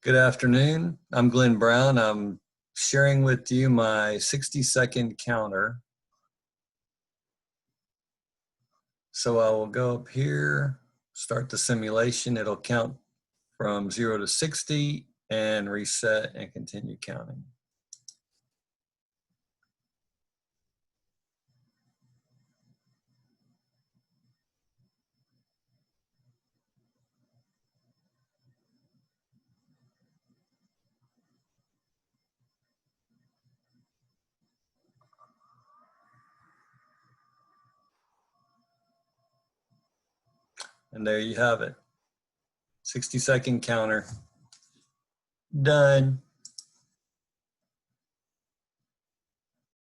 Good afternoon. I'm Glenn Brown. I'm sharing with you my 60-second counter. So I will go up here, start the simulation. It'll count from 0 to 60 and reset and continue counting. And there you have it. 60-second counter. Done.